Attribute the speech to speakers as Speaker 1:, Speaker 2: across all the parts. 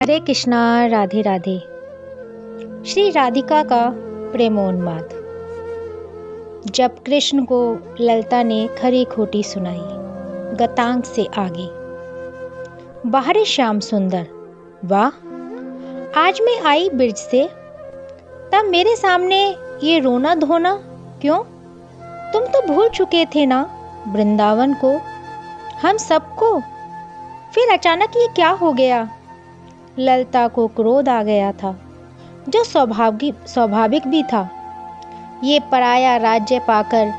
Speaker 1: हरे कृष्णा। राधे राधे। श्री राधिका का प्रेमोन्माद। जब कृष्ण को ललता ने खरी खोटी सुनाई, गतांग से आगे बाहरे श्याम सुंदर, वाह आज मैं आई ब्रिज से, तब मेरे सामने ये रोना धोना क्यों? तुम तो भूल चुके थे ना वृंदावन को, हम सबको। फिर अचानक ये क्या हो गया? ललता को क्रोध आ गया था, जो स्वाभाविक भी था। ये पराया राज्य पाकर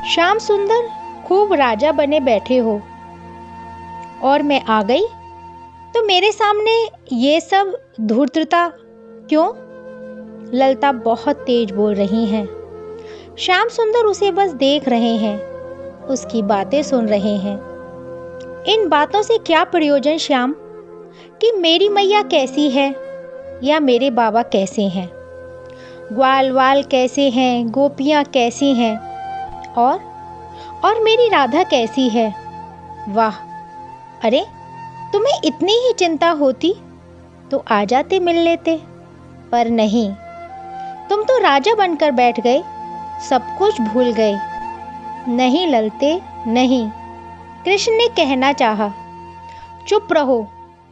Speaker 1: श्याम सुंदर खूब राजा बने बैठे हो, और मैं आ गई तो मेरे सामने ये सब धूर्तता क्यों? ललता बहुत तेज बोल रही हैं। श्याम सुंदर उसे बस देख रहे हैं, उसकी बातें सुन रहे हैं। इन बातों से क्या प्रयोजन श्याम, कि मेरी मैया कैसी है या मेरे बाबा कैसे हैं, ग्वाल वाल कैसे हैं, गोपियाँ कैसी हैं, और मेरी राधा कैसी है। वाह, अरे तुम्हें इतनी ही चिंता होती तो आ जाते मिल लेते, पर नहीं, तुम तो राजा बनकर बैठ गए, सब कुछ भूल गए। नहीं ललते नहीं, कृष्ण ने कहना चाहा। चुप रहो,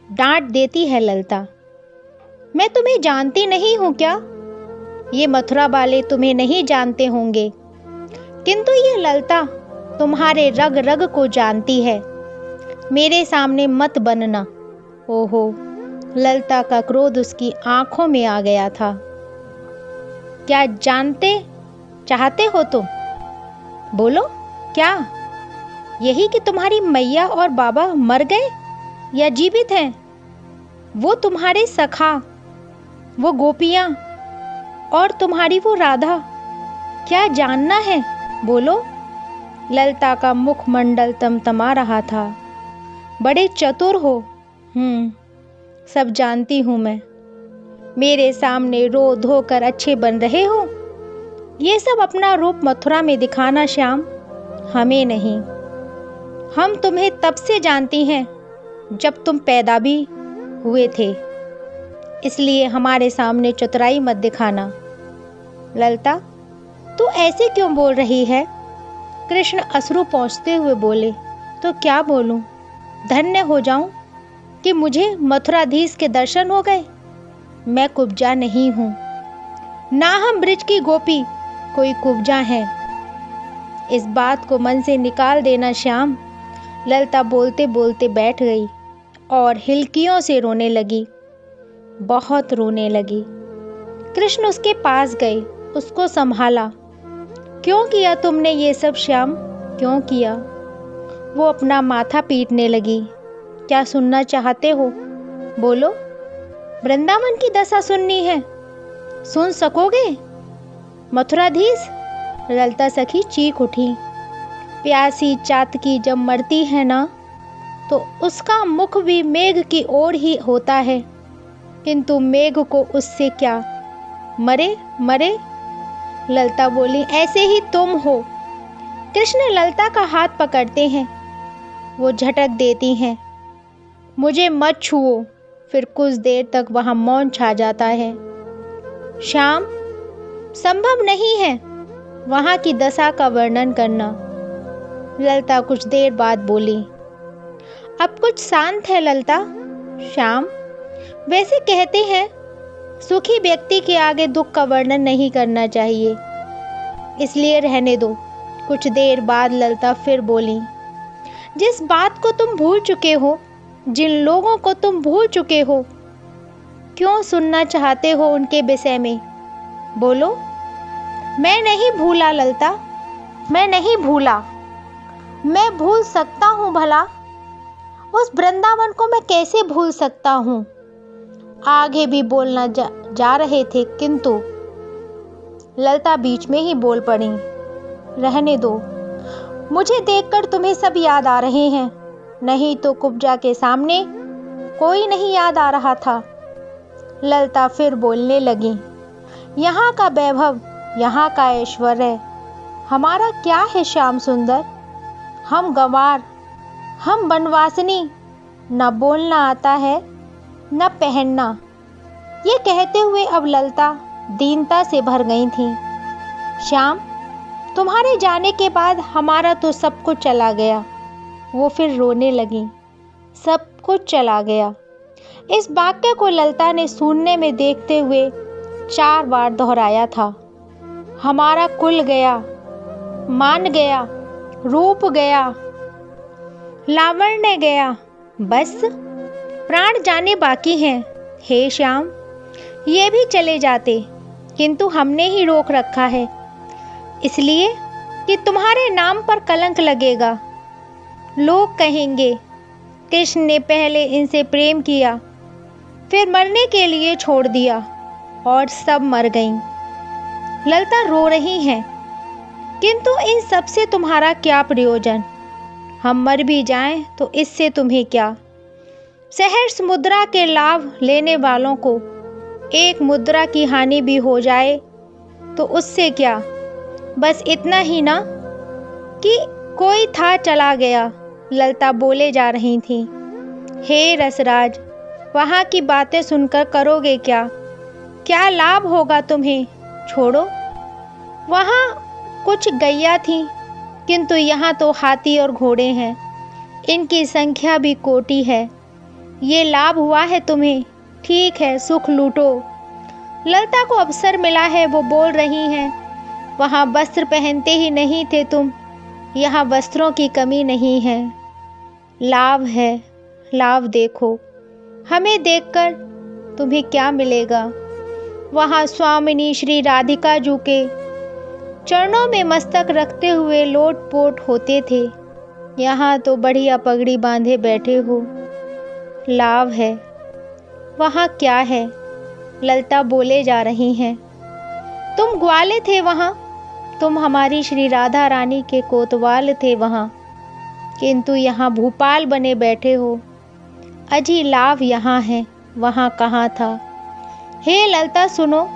Speaker 1: डांट देती है ललता। मैं तुम्हें जानती नहीं हूँ क्या? ये मथुरा वाले तुम्हें नहीं जानते होंगे, किंतु ये ललता तुम्हारे रग रग को जानती है। मेरे सामने मत बनना। ओहो, ललता का क्रोध उसकी आंखों में आ गया था। क्या जानते चाहते हो तुम? बोलो क्या? यही कि तुम्हारी मैया और बाबा मर गए या जीवित हैं? वो तुम्हारे सखा, वो गोपियाँ और तुम्हारी वो राधा, क्या जानना है? बोलो। ललता का मुखमंडल तमतमा रहा था। बड़े चतुर हो। सब जानती हूँ मैं। मेरे सामने रो धो कर अच्छे बन रहे हो। ये सब अपना रूप मथुरा में दिखाना श्याम, हमें नहीं। हम तुम्हें तब से जानती हैं जब तुम पैदा भी हुए थे, इसलिए हमारे सामने चतुराई मत दिखाना। ललता, तू ऐसे क्यों बोल रही है? कृष्ण अश्रु पोंछते हुए बोले। तो क्या बोलूं? धन्य हो जाऊं कि मुझे मथुराधीश के दर्शन हो गए। मैं कुब्जा नहीं हूं, ना हम ब्रिज की गोपी कोई कुब्जा है। इस बात को मन से निकाल देना श्याम। ललता बोलते बोलते बैठ गई और हिलकियों से रोने लगी, बहुत रोने लगी। कृष्ण उसके पास गए, उसको संभाला। क्यों किया तुमने ये सब श्याम, क्यों किया? वो अपना माथा पीटने लगी। क्या सुनना चाहते हो? बोलो। वृंदावन की दशा सुननी है? सुन सकोगे? मथुराधीश? ललता सखी चीख उठी। प्यासी चातकी जब मरती है ना, तो उसका मुख भी मेघ की ओर ही होता है, किंतु मेघ को उससे क्या? मरे मरे। ललता बोली, ऐसे ही तुम हो। कृष्ण ललता का हाथ पकड़ते हैं, वो झटक देती हैं। मुझे मत छुओ। फिर कुछ देर तक वहां मौन छा जाता है। श्याम, संभव नहीं है वहां की दशा का वर्णन करना। ललता कुछ देर बाद बोली, अब कुछ शांत है ललता। श्याम, वैसे कहते हैं सुखी व्यक्ति के आगे दुख का वर्णन नहीं करना चाहिए, इसलिए रहने दो। कुछ देर बाद ललता फिर बोली, जिस बात को तुम भूल चुके हो, जिन लोगों को तुम भूल चुके हो, क्यों सुनना चाहते हो उनके विषय में? बोलो। मैं नहीं भूला ललता, मैं नहीं भूला। मैं भूल सकता हूँ भला? उस वृंदावन को मैं कैसे भूल सकता हूँ? आगे भी बोलना जा रहे थे, किंतु ललता बीच में ही बोल पड़ी, रहने दो। मुझे देखकर तुम्हें सब याद आ रहे हैं, नहीं तो कुब्जा के सामने कोई नहीं याद आ रहा था। ललता फिर बोलने लगी, यहाँ का वैभव, यहाँ का ऐश्वर्य हमारा क्या है श्याम सुंदर? हम गंवार, हम बनवासिनी, न बोलना आता है न पहनना। ये कहते हुए अब ललिता दीनता से भर गई थी। श्याम, तुम्हारे जाने के बाद हमारा तो सब कुछ चला गया। वो फिर रोने लगी। सब कुछ चला गया। इस वाक्य को ललिता ने शून्य में देखते हुए 4 बार दोहराया था। हमारा कुल गया, मान गया, रूप गया, लावण्य गया, बस प्राण जाने बाकी हैं। हे श्याम, ये भी चले जाते, किंतु हमने ही रोक रखा है, इसलिए कि तुम्हारे नाम पर कलंक लगेगा। लोग कहेंगे कृष्ण ने पहले इनसे प्रेम किया, फिर मरने के लिए छोड़ दिया और सब मर गईं। ललिता रो रही हैं, किंतु इन सब से तुम्हारा क्या प्रयोजन? हम मर भी जाएं तो इससे तुम्हें क्या? सहर्ष मुद्रा के लाभ लेने वालों को एक मुद्रा की हानि भी हो जाए तो उससे क्या? बस इतना ही ना कि कोई था चला गया। ललिता बोले जा रही थी। हे रसराज, वहाँ की बातें सुनकर करोगे क्या? क्या लाभ होगा तुम्हें? छोड़ो। वहाँ कुछ गैया थी, किंतु यहाँ तो हाथी और घोड़े हैं। इनकी संख्या भी कोटि है। ये लाभ हुआ है तुम्हें? ठीक है, सुख लूटो। ललिता को अवसर मिला है, वो बोल रही हैं। वहाँ वस्त्र पहनते ही नहीं थे तुम, यहाँ वस्त्रों की कमी नहीं है। लाभ है, लाभ देखो। हमें देखकर तुम्हें क्या मिलेगा? वहाँ स्वामिनी श्री राधिका जी के चरणों में मस्तक रखते हुए लोटपोट होते थे, यहाँ तो बढ़िया पगड़ी बांधे बैठे हो। लाभ है। वहाँ क्या है? ललिता बोले जा रही हैं। तुम ग्वाले थे वहाँ, तुम हमारी श्री राधा रानी के कोतवाल थे वहाँ, किंतु यहाँ भूपाल बने बैठे हो। अजी लाभ यहाँ है, वहाँ कहाँ था? हे ललिता सुनो,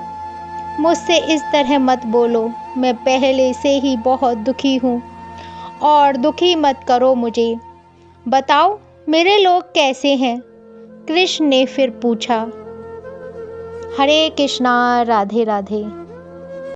Speaker 1: मुझसे इस तरह मत बोलो। मैं पहले से ही बहुत दुखी हूँ और दुखी मत करो मुझे। बताओ मेरे लोग कैसे हैं? कृष्ण ने फिर पूछा। हरे कृष्णा, राधे राधे।